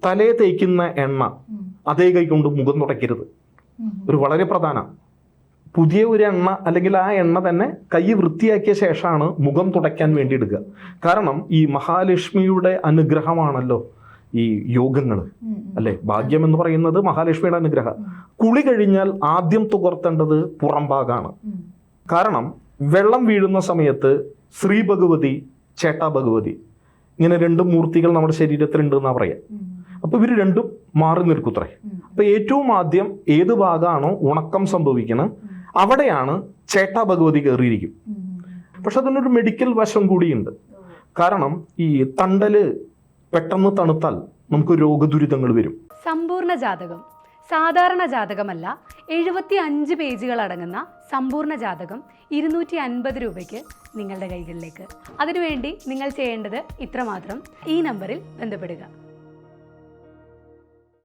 തലയെ തേക്കുന്ന എണ്ണ അതേ കൈ കൊണ്ട് മുഖം തുടയ്ക്കരുത്. ഒരു വളരെ പ്രധാന പുതിയ ഒരു എണ്ണ അല്ലെങ്കിൽ ആ എണ്ണ തന്നെ കൈ വൃത്തിയാക്കിയ ശേഷമാണ് മുഖം തുടയ്ക്കാൻ വേണ്ടി എടുക്കുക. കാരണം ഈ മഹാലക്ഷ്മിയുടെ അനുഗ്രഹമാണല്ലോ ഈ യോഗങ്ങൾ അല്ലെ. ഭാഗ്യം എന്ന് പറയുന്നത് മഹാലക്ഷ്മിയുടെ അനുഗ്രഹം. കുളി കഴിഞ്ഞാൽ ആദ്യം തുകർത്തേണ്ടത് പുറംഭാഗമാണ്. കാരണം വെള്ളം വീഴുന്ന സമയത്ത് ശ്രീ ഭഗവതി, ചേട്ടാ ഭഗവതി, ഇങ്ങനെ രണ്ട് മൂർത്തികൾ നമ്മുടെ ശരീരത്തിലുണ്ട് എന്നാ പറയാം. അപ്പൊ ഇവർ രണ്ടും മാറി നിൽക്കുത്രേ. അപ്പൊ ഏറ്റവും ആദ്യം ഏത് ഭാഗമാണോ ഉണക്കം സംഭവിക്കുന്നത് അവിടെയാണ് ചേട്ടാ ഭഗവതി കയറിയിരിക്കും. പക്ഷെ അതിനൊരു മെഡിക്കൽ വശം കൂടിയുണ്ട്. കാരണം ഈ തണ്ടല് പെട്ടെന്ന് തണുത്താൽ നമുക്ക് രോഗദുരിതങ്ങൾ വരും. സമ്പൂർണ്ണ ജാതകം സാധാരണ ജാതകമല്ല, 75 പേജുകൾ അടങ്ങുന്ന സമ്പൂർണ്ണ ജാതകം 250 രൂപയ്ക്ക് നിങ്ങളുടെ കൈകളിലേക്ക്. അതിനുവേണ്ടി നിങ്ങൾ ചെയ്യേണ്ടത് ഇത്രമാത്രം: ഈ നമ്പറിൽ ബന്ധപ്പെടുക.